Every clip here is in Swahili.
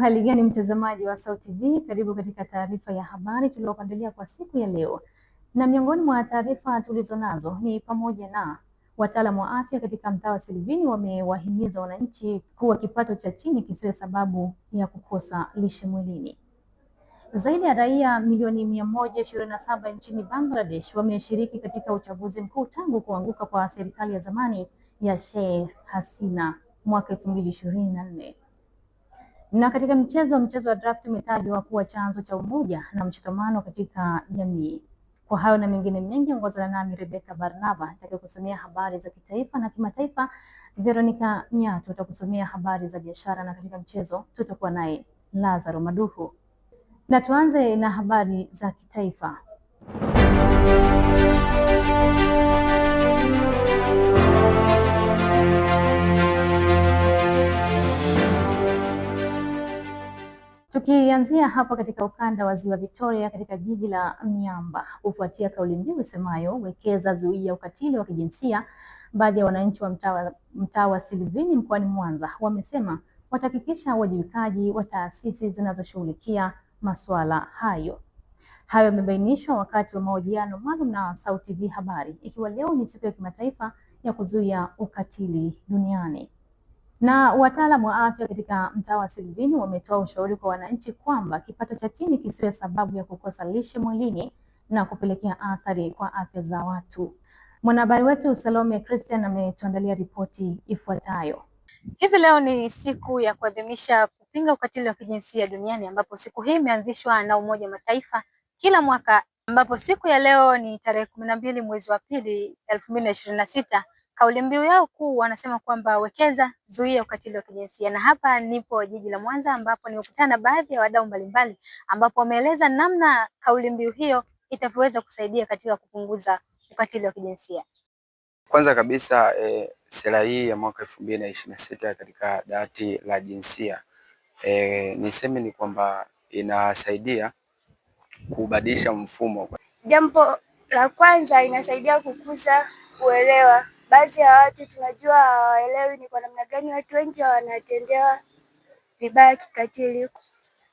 Hali gani mtazamaji wa SAUT TV, karibu katika taarifa ya habari tuliyokuandalia kwa siku ya leo. Na miongoni mwa taarifa tulizonazo ni pamoja na wataalamu wa afya katika mtaa wa Silvini wamewahimiza wananchi kuwa kipato cha chini kisiwe sababu ya kukosa lishe mwilini. Zaidi ya raia milioni 127 nchini Bangladesh wameshiriki katika uchaguzi mkuu tangu kuanguka kwa serikali ya zamani ya Sheikh Hasina mwaka 2024. Na katika mchezo wa draft umetajwa kuwa chanzo cha umoja na mshikamano katika jamii. Kwa hayo na mengine mengi, ongozana nami Rebecca Barnaba nitakayokusomea habari za kitaifa na kimataifa. Veronica Nyato atakusomea habari za biashara, na katika mchezo tutakuwa naye Lazaro Maduhu. Na tuanze na habari za kitaifa. Tukianzia hapa katika ukanda wa Ziwa Victoria katika jiji la Miamba, kufuatia kauli mbiu isemayo wekeza zuia ukatili wa kijinsia, baadhi ya wananchi wa mtaa wa Silvini mkoani Mwanza wamesema watahakikisha uwajibikaji wa taasisi zinazoshughulikia masuala hayo. Hayo yamebainishwa wakati wa mahojiano maalum na SAUT TV Habari, ikiwa leo ni siku ya kimataifa ya kuzuia ukatili duniani. Na wataalamu wa afya katika mtaa wa Silvini wametoa ushauri kwa wananchi kwamba kipato cha chini kisiwe sababu ya kukosa lishe mwilini na kupelekea athari kwa afya za watu. Mwanahabari wetu Salome Christian ametuandalia ripoti ifuatayo. Hivi leo ni siku ya kuadhimisha kupinga ukatili wa kijinsia duniani, ambapo siku hii imeanzishwa na Umoja wa Mataifa kila mwaka, ambapo siku ya leo ni tarehe 12 mwezi wa pili 2026. Kauli mbiu yao kuu wanasema kwamba wekeza zuia ukatili wa kijinsia. Na hapa nipo jiji la Mwanza, ambapo nimekutana na baadhi ya wadau mbalimbali, ambapo wameeleza namna kauli mbiu hiyo itavyoweza kusaidia katika kupunguza ukatili wa kijinsia. Kwanza kabisa sera hii ya mwaka 2026 katika dawati la jinsia, niseme ni kwamba inasaidia kubadilisha mfumo. Jambo la kwanza, inasaidia kukuza uelewa. Baadhi ya watu tunajua hawaelewi ni kwa namna gani watu wengi wanatendewa vibaya kikatili.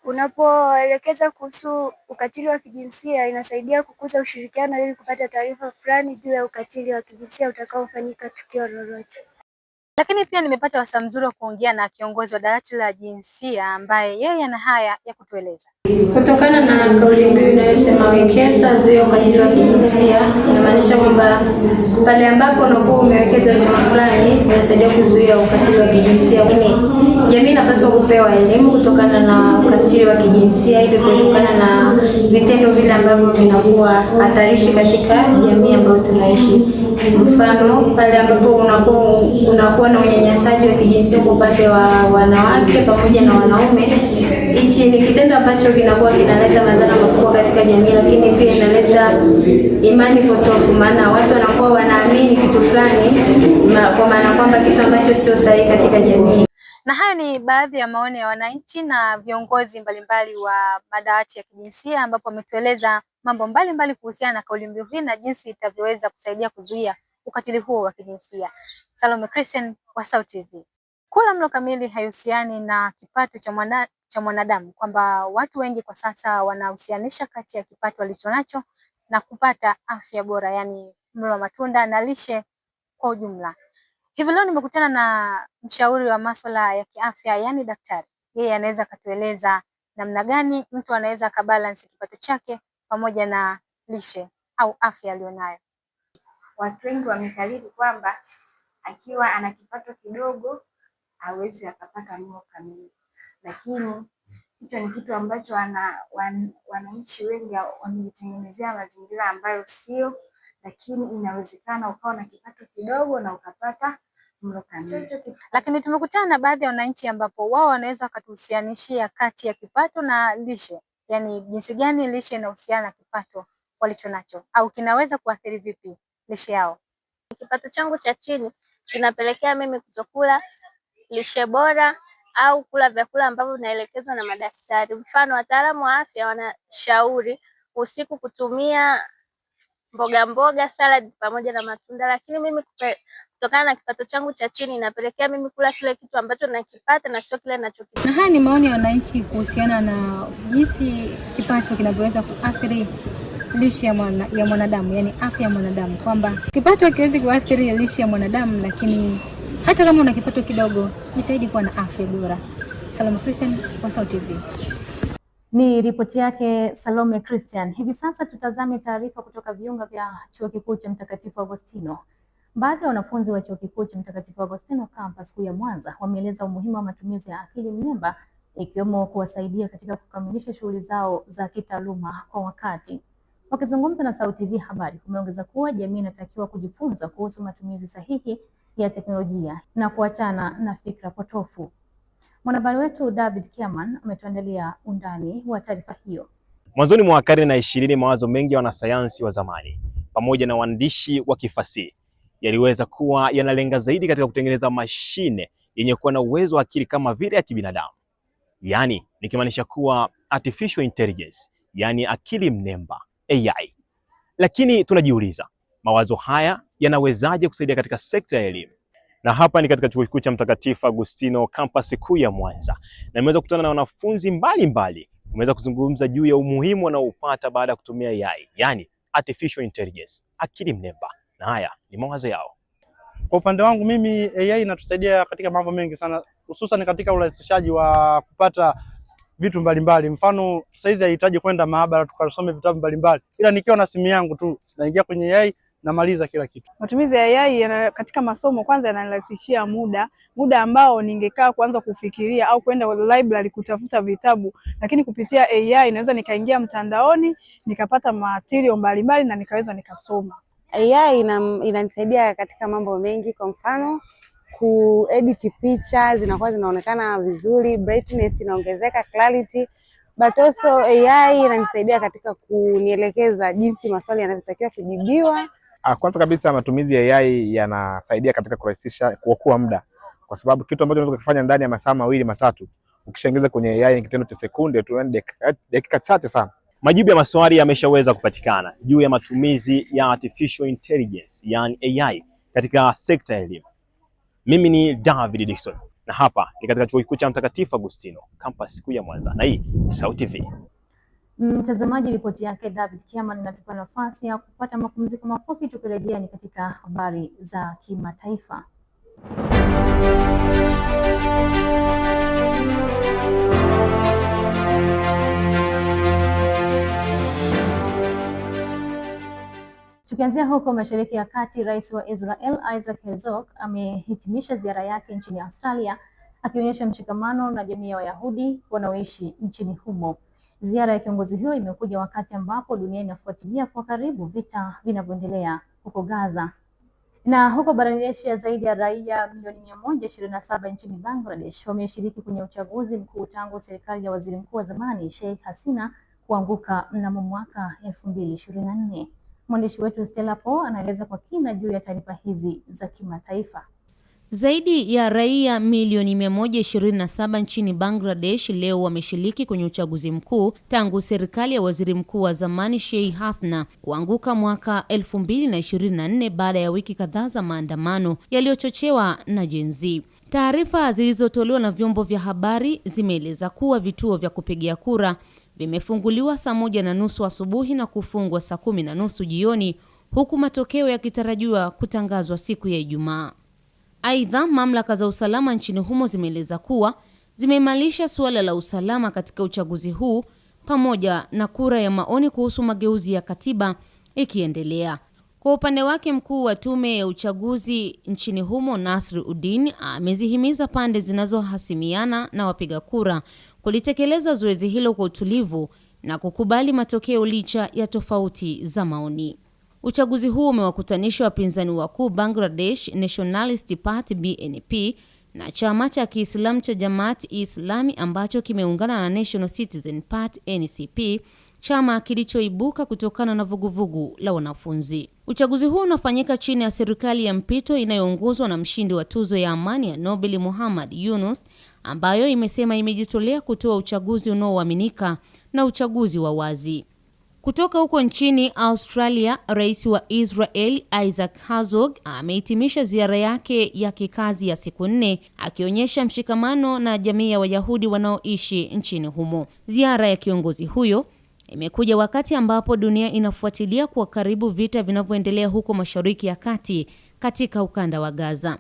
Unapoelekeza kuhusu ukatili wa kijinsia, inasaidia kukuza ushirikiano ili kupata taarifa fulani juu ya ukatili wa kijinsia utakaofanyika tukio lolote. Lakini pia nimepata wasaa mzuri wa kuongea na kiongozi wa dawati la jinsia ambaye yeye ana haya ya kutueleza. Kutokana na kauli mbiu inayosema wekeza zuia ukatili wa kijinsia, inamaanisha kwamba pale ambapo unakuwa umewekeza sehemu fulani unasaidia kuzuia ukatili wa kijinsia. Jamii inapaswa kupewa elimu kutokana na ukatili wa kijinsia ili kuepukana na vitendo vile ambavyo vinakuwa hatarishi katika jamii ambayo tunaishi. Mfano, pale ambapo unakuwa na unyanyasaji wa kijinsia kwa upande wa wanawake pamoja na wanaume, hichi ni kitendo ambacho kinakuwa kinaleta madhara makubwa katika jamii, lakini pia inaleta imani potofu, maana watu wanakuwa wanaamini kitu fulani kwa maana kwamba kitu ambacho sio sahihi katika jamii. Na haya ni baadhi ya maoni ya wananchi na viongozi mbalimbali wa madawati ya kijinsia, ambapo wametueleza mambo mbalimbali kuhusiana na kauli mbiu hii na jinsi itavyoweza kusaidia kuzuia ukatili huo wa kijinsia. Salome Christian wa SAUT TV. Kula mlo kamili haihusiani na kipato cha mwanadamu, kwamba watu wengi kwa sasa wanahusianisha kati ya kipato walichonacho na kupata afya bora, yani mlo wa matunda na lishe kwa ujumla. Hivi leo nimekutana na mshauri wa masuala ya kiafya, yani daktari. Yeye anaweza katueleza namna gani mtu anaweza kabalance kipato chake pamoja na lishe au afya aliyonayo. Watu wengi wamekariri kwamba akiwa ana kipato kidogo hawezi akapata mlo kamili, lakini hicho ni kitu ambacho wananchi wengi wamejitengenezea mazingira ambayo sio, lakini inawezekana ukawa na kipato kidogo na ukapata mlo kamili. Lakini tumekutana na baadhi ya wananchi ambapo wao wanaweza wakatuhusianishia kati ya kipato na lishe, yani jinsi gani lishe inahusiana na kipato walichonacho, au kinaweza kuathiri vipi lishe yao. Kipato changu cha chini kinapelekea mimi kutokula lishe bora au kula vyakula ambavyo vinaelekezwa na madaktari. Mfano, wataalamu wa afya wanashauri usiku kutumia mboga, salad pamoja na matunda, lakini mimi kutokana na kipato changu cha chini inapelekea mimi kula kile kitu ambacho nakipata na sio kile ninachokipata. Na haya ni maoni ya wananchi kuhusiana na jinsi kipato kinavyoweza kuathiri lishe ya mwanadamu, yani afya ya mwanadamu, kwamba kipato hakiwezi kuathiri lishe ya mwanadamu, lakini hata kama una kipato kidogo, jitahidi kuwa na afya bora. Salome Christian, Wasaw TV. Ni ripoti yake Salome Christian. Hivi sasa tutazame taarifa kutoka viunga vya Chuo Kikuu cha Mtakatifu Agostino. Baadhi ya wanafunzi wa Chuo Kikuu cha Mtakatifu Agostino campus kuu ya Mwanza wameeleza umuhimu wa matumizi ya akili mnemba, ikiwemo kuwasaidia katika kukamilisha shughuli zao za kitaaluma kwa wakati. Wakizungumza na Wasaw TV Habari, wameongeza kuwa jamii inatakiwa kujifunza kuhusu matumizi sahihi ya teknolojia na kuachana na fikra potofu. Mwanahabari wetu David Kiaman ametuandalia undani wa taarifa hiyo. Mwanzoni mwa karne ya 20, mawazo mengi ya wanasayansi wa zamani pamoja na waandishi wa kifasihi yaliweza kuwa yanalenga zaidi katika kutengeneza mashine yenye kuwa na uwezo wa akili kama vile ya kibinadamu. Yaani nikimaanisha kuwa artificial intelligence, yani akili mnemba, AI. Lakini tunajiuliza, mawazo haya yanawezaje kusaidia katika sekta ya elimu? Na hapa ni katika Chuo Kikuu cha Mtakatifu Agostino campus kuu ya Mwanza. Na nimeweza kukutana na wanafunzi mbalimbali, wameweza kuzungumza juu ya umuhimu wanaopata baada ya kutumia AI, yani artificial intelligence, akili mnemba. Na haya ni mawazo yao. Kwa upande wangu mimi, AI inatusaidia katika mambo mengi sana, hususan katika urahisishaji wa kupata vitu mbalimbali. Mfano, saizi hahitaji kwenda maabara tukasome vitabu mbalimbali, ila nikiwa na simu yangu tu naingia kwenye AI namaliza kila kitu. Matumizi ya AI katika masomo kwanza yanarahisishia muda ambao ningekaa kuanza kufikiria au kwenda library kutafuta vitabu, lakini kupitia AI naweza nikaingia mtandaoni nikapata material mbalimbali na nikaweza nikasoma. AI inanisaidia katika mambo mengi, kwa mfano kuedit picha zinakuwa zinaonekana vizuri, brightness inaongezeka, clarity, but also AI inanisaidia katika kunielekeza jinsi maswali yanavyotakiwa kujibiwa. Kwanza kabisa matumizi ya AI yanasaidia katika kurahisisha, kuokoa muda, kwa sababu kitu ambacho unaweza kufanya ndani ya masaa 2-3 ukishaingiza kwenye AI ni kitendo cha sekunde tu, dakika chache sana. Majibu ya maswali yameshaweza kupatikana juu ya matumizi ya artificial intelligence, yani AI katika sekta ya elimu. Mimi ni David Dickson na hapa ni katika Chuo Kikuu cha Mtakatifu Agostino campus kuu ya Mwanza, na hii ni Wasaw TV. Mtazamaji, ripoti yake David Kiaman inatupa nafasi ya kupata mapumziko mafupi. Tukirejea ni katika habari za kimataifa. Tukianzia huko Mashariki ya Kati, Rais wa Israel Isaac Herzog amehitimisha ziara yake nchini Australia, akionyesha mshikamano na jamii ya Wayahudi wanaoishi nchini humo. Ziara ya kiongozi huyo imekuja wakati ambapo dunia inafuatilia kwa karibu vita vinavyoendelea huko Gaza. Na huko barani Asia, zaidi ya raia milioni 127 nchini Bangladesh wameshiriki kwenye uchaguzi mkuu tangu serikali ya waziri mkuu wa zamani Sheikh Hasina kuanguka mnamo mwaka 2024. Mwandishi wetu Stella Po anaeleza kwa kina juu ya taarifa hizi za kimataifa. Zaidi ya raia milioni 127 nchini Bangladesh leo wameshiriki kwenye uchaguzi mkuu tangu serikali ya waziri mkuu wa zamani Sheikh Hasina kuanguka mwaka 2024 baada ya wiki kadhaa za maandamano yaliyochochewa na Gen Z. Taarifa zilizotolewa na vyombo vya habari zimeeleza kuwa vituo vya kupigia kura vimefunguliwa saa 1:30 asubuhi na kufungwa saa 10:30 jioni, huku matokeo yakitarajiwa kutangazwa siku ya Ijumaa. Aidha, mamlaka za usalama nchini humo zimeeleza kuwa zimeimarisha suala la usalama katika uchaguzi huu pamoja na kura ya maoni kuhusu mageuzi ya katiba ikiendelea. Kwa upande wake, mkuu wa tume ya uchaguzi nchini humo Nasruddin amezihimiza pande zinazohasimiana na wapiga kura kulitekeleza zoezi hilo kwa utulivu na kukubali matokeo licha ya tofauti za maoni. Uchaguzi huu umewakutanisha wapinzani wakuu Bangladesh Nationalist Party BNP na chama cha Kiislamu cha Jamaat-e-Islami ambacho kimeungana na National Citizen Party NCP, chama kilichoibuka kutokana na vuguvugu la wanafunzi. Uchaguzi huu unafanyika chini ya serikali ya mpito inayoongozwa na mshindi wa tuzo ya amani ya Nobel Muhammad Yunus, ambayo imesema imejitolea kutoa uchaguzi unaoaminika na uchaguzi wa wazi. Kutoka huko nchini Australia, Rais wa Israel Isaac Herzog amehitimisha ziara yake ya kikazi ya siku 4 akionyesha mshikamano na jamii ya Wayahudi wanaoishi nchini humo. Ziara ya kiongozi huyo imekuja wakati ambapo dunia inafuatilia kwa karibu vita vinavyoendelea huko Mashariki ya Kati katika ukanda wa Gaza.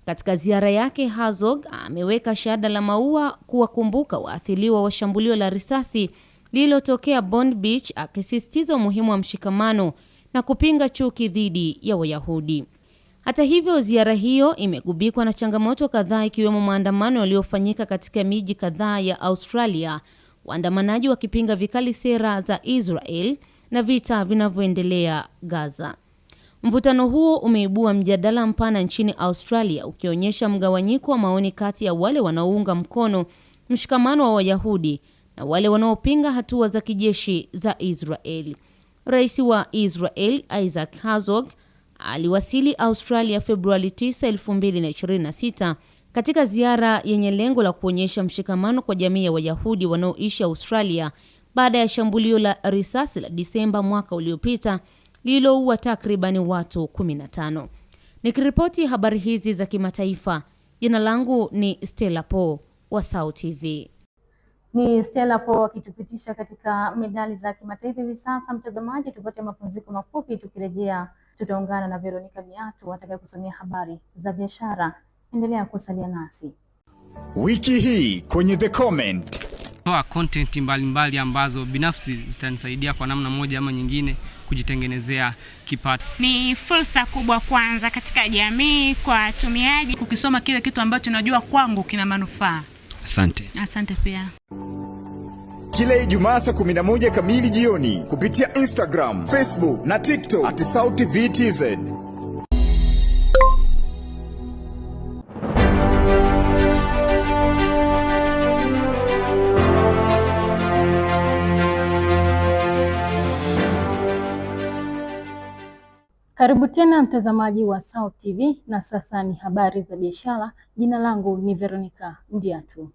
Katika ziara yake, Herzog ameweka shada la maua kuwakumbuka waathiriwa wa shambulio la risasi lililotokea Bond Beach, akisisitiza umuhimu wa mshikamano na kupinga chuki dhidi ya Wayahudi. Hata hivyo, ziara hiyo imegubikwa na changamoto kadhaa, ikiwemo maandamano yaliyofanyika katika miji kadhaa ya Australia, waandamanaji wakipinga vikali sera za Israel na vita vinavyoendelea Gaza. Mvutano huo umeibua mjadala mpana nchini Australia, ukionyesha mgawanyiko wa maoni kati ya wale wanaounga mkono mshikamano wa Wayahudi na wale wanaopinga hatua za kijeshi za Israel. Rais wa Israel Isaac Herzog aliwasili Australia Februari 9, 2026 katika ziara yenye lengo la kuonyesha mshikamano kwa jamii ya Wayahudi wanaoishi Australia baada ya shambulio la risasi la Disemba mwaka uliopita lililoua takriban watu 15. Nikiripoti habari hizi za kimataifa, jina langu ni Stella Po wa SAUT TV. Ni Stella Po akitupitisha katika medali za kimataifa hivi sasa. Mtazamaji, tupate mapumziko mafupi, tukirejea tutaungana na Veronica Miatu atakayekusomea habari za biashara. Endelea kusalia nasi. Wiki hii kwenye The Comment, toa content mbalimbali ambazo binafsi zitanisaidia kwa namna moja ama nyingine kujitengenezea kipato. Ni fursa kubwa kwanza katika jamii kwa watumiaji. Ukisoma kile kitu ambacho najua kwangu kina manufaa. Asante. Asante pia. Kila Ijumaa saa 11 kamili jioni kupitia Instagram, Facebook na TikTok @SAUTTV_TZ. Karibu tena mtazamaji wa SAUT TV, na sasa ni habari za biashara. Jina langu ni Veronica Ndiatu.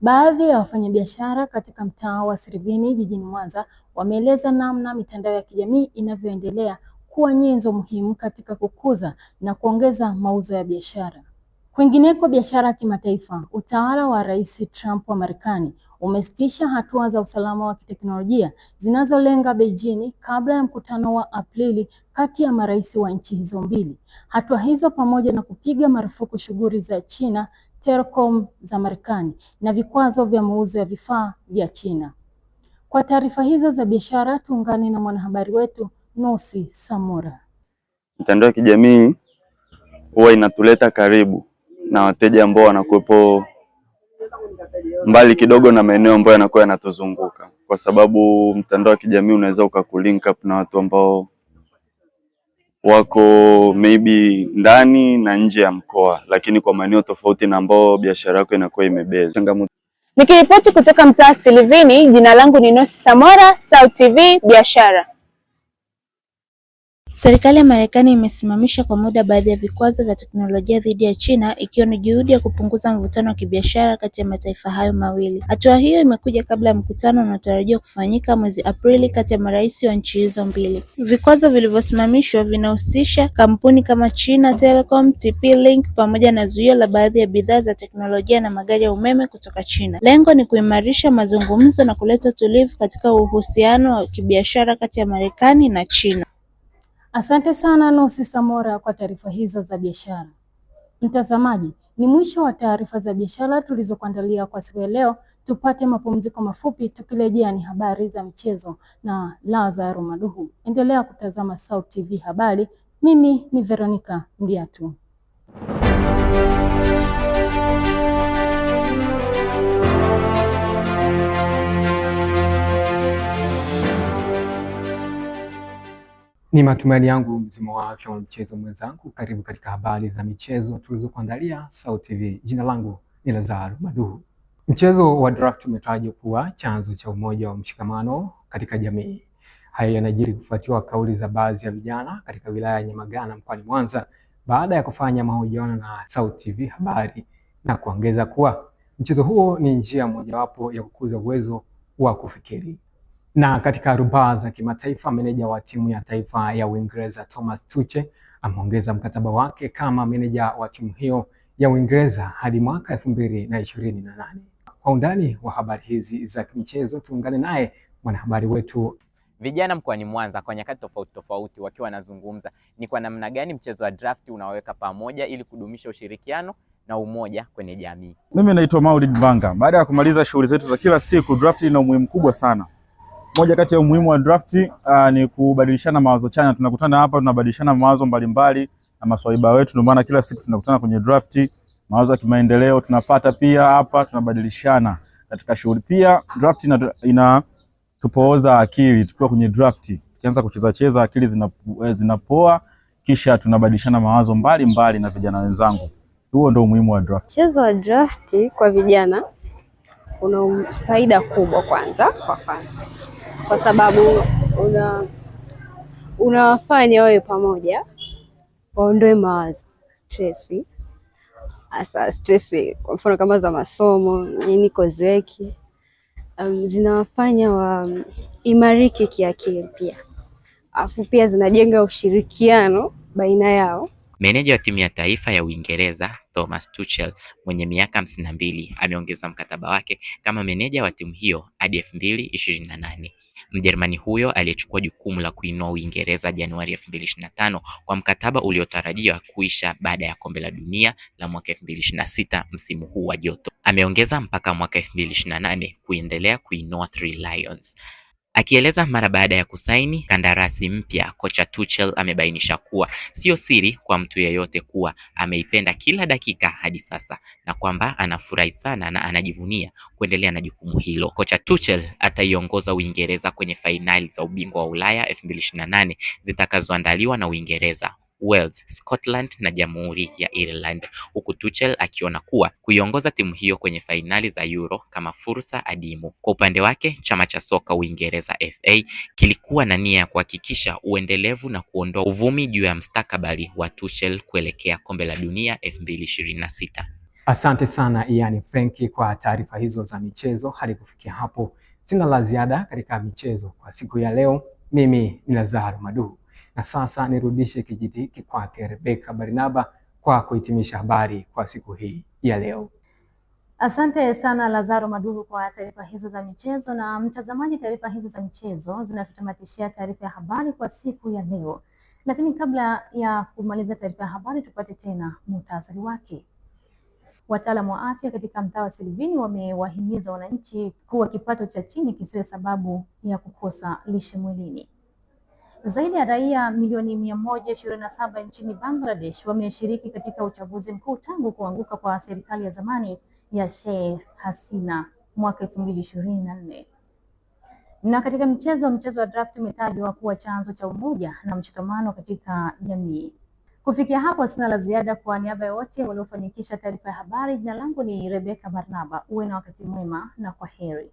Baadhi ya wafanyabiashara katika mtaa wa Sirivini jijini Mwanza wameeleza namna mitandao ya kijamii inavyoendelea kuwa nyenzo muhimu katika kukuza na kuongeza mauzo ya biashara. Kwingineko, biashara ya kimataifa, utawala wa Rais Trump wa Marekani umesitisha hatua za usalama wa kiteknolojia zinazolenga Beijing kabla ya mkutano wa Aprili kati ya marais wa nchi hizo mbili. Hatua hizo pamoja na kupiga marufuku shughuli za China Telecom za Marekani na vikwazo vya mauzo ya vifaa vya China. Kwa taarifa hizo za biashara, tuungane na mwanahabari wetu Nosi Samora. Mitandao ya kijamii huwa inatuleta karibu na wateja ambao wanakuwepo mbali kidogo na maeneo ambayo yanakuwa yanatuzunguka, kwa sababu mtandao wa kijamii unaweza ukakulink up na watu ambao wako maybe ndani na nje ya mkoa, lakini kwa maeneo tofauti na ambao biashara yako inakuwa imebezi. Nikiripoti kutoka mtaa Silivini, jina langu ni Nosi Samora, SAUT TV biashara. Serikali ya Marekani imesimamisha kwa muda baadhi ya vikwazo vya teknolojia dhidi ya China, ikiwa ni juhudi ya kupunguza mvutano wa kibiashara kati ya mataifa hayo mawili. Hatua hiyo imekuja kabla ya mkutano unaotarajiwa kufanyika mwezi Aprili kati ya marais wa nchi hizo mbili. Vikwazo vilivyosimamishwa vinahusisha kampuni kama China Telecom, TP-Link pamoja na zuio la baadhi ya bidhaa za teknolojia na magari ya umeme kutoka China. Lengo ni kuimarisha mazungumzo na kuleta utulivu katika uhusiano wa kibiashara kati ya Marekani na China. Asante sana Nosi Samora kwa taarifa hizo za biashara. Mtazamaji, ni mwisho wa taarifa za biashara tulizokuandalia kwa siku ya leo. Tupate mapumziko mafupi, tukirejea ni habari za michezo na Lazaro Maduhu. Endelea kutazama SAUT TV habari. Mimi ni Veronica Ndiatu. Ni matumaini yangu mzima wa afya wa mchezo mwenzangu. Karibu katika habari za michezo tulizokuandalia SAUT TV. Jina langu ni Lazaro Maduhu. Mchezo wa draft umetajwa kuwa chanzo cha umoja wa mshikamano katika jamii. Haya yanajiri kufuatiwa kauli za baadhi ya vijana katika wilaya ya Nyamagana mkoani Mwanza baada ya kufanya mahojiano na SAUT TV habari na kuongeza kuwa mchezo huo ni njia mojawapo ya kukuza uwezo wa kufikiri. Na katika rubaa za kimataifa, meneja wa timu ya taifa ya Uingereza Thomas Tuchel ameongeza mkataba wake kama meneja wa timu hiyo ya Uingereza hadi mwaka 2028. Kwa undani wa habari hizi za michezo, tuungane naye mwanahabari wetu. Vijana mkoani Mwanza kwa nyakati tofauti tofauti wakiwa wanazungumza ni kwa namna gani mchezo wa draft unaweka pamoja ili kudumisha ushirikiano na umoja kwenye jamii. Mimi naitwa Maulid Banga. Baada ya kumaliza shughuli zetu za kila siku, draft ina umuhimu kubwa sana. Moja kati ya umuhimu wa draft ni kubadilishana mawazo chanya. Tunakutana hapa tunabadilishana mawazo mbalimbali na maswaiba wetu. Ndio maana kila siku tunakutana kwenye draft, mawazo ya kimaendeleo tunapata pia hapa, tunabadilishana katika shughuli. Pia draft ina tupooza akili tukiwa kwenye draft. Tukianza kucheza akili zinapoa, kisha tunabadilishana mawazo mbalimbali na vijana wenzangu. Huo ndio umuhimu wa draft. Mchezo wa draft kwa vijana una faida kubwa kwa sababu unawafanya wawe pamoja, waondoe mawazo, stress kwa mfano kama za masomo, kozeki, zinawafanya imarike kiakili pia. Afu pia zinajenga ushirikiano baina yao. Meneja wa timu ya taifa ya Uingereza Thomas Tuchel mwenye miaka 52 ameongeza mkataba wake kama meneja wa timu hiyo hadi 2028. Mjerumani huyo aliyechukua jukumu la kuinua Uingereza Januari 2025 kwa mkataba uliotarajiwa kuisha baada ya kombe la dunia la mwaka 2026 msimu huu wa joto. Ameongeza mpaka mwaka 2028 kuendelea kuinua Three Lions. Akieleza mara baada ya kusaini kandarasi mpya, kocha Tuchel amebainisha kuwa sio siri kwa mtu yeyote kuwa ameipenda kila dakika hadi sasa na kwamba anafurahi sana na anajivunia kuendelea na jukumu hilo. Kocha Tuchel ataiongoza Uingereza kwenye fainali za ubingwa wa Ulaya 2028 zitakazoandaliwa na Uingereza, Wales, Scotland na Jamhuri ya Ireland, huku Tuchel akiona kuwa kuiongoza timu hiyo kwenye fainali za Euro kama fursa adimu. Kwa upande wake, chama cha soka Uingereza FA kilikuwa na nia ya kuhakikisha uendelevu na kuondoa uvumi juu ya mustakabali wa Tuchel kuelekea kombe la dunia 2026. Asante sana Ian Frenki kwa taarifa hizo za michezo. Hadi kufikia hapo sina la ziada katika michezo kwa siku ya leo. Mimi ni Lazaro Maduhu. Na sasa nirudishe kijiti hiki kwake Rebecca Barnaba kwa kuhitimisha habari kwa siku hii ya leo. Asante sana Lazaro Maduhu kwa taarifa hizo za michezo. Na mtazamaji, taarifa hizo za michezo zinatutamatishia taarifa ya habari kwa siku ya leo. Lakini kabla ya kumaliza taarifa ya habari, tupate tena muhtasari wake. Wataalamu wa afya katika mtaa wa Silvini wamewahimiza wananchi kuwa kipato cha chini kisiwe sababu ya kukosa lishe mwilini. Zaidi ya raia milioni 127 nchini Bangladesh wameshiriki katika uchaguzi mkuu tangu kuanguka kwa serikali ya zamani ya Sheikh Hasina mwaka 2024. Na katika mchezo wa draft umetajwa kuwa chanzo cha umoja na mshikamano katika jamii. Kufikia hapo sina la ziada. Kwa niaba ya wote waliofanikisha taarifa ya habari, jina langu ni Rebecca Barnaba. Uwe na wakati mwema na kwaheri.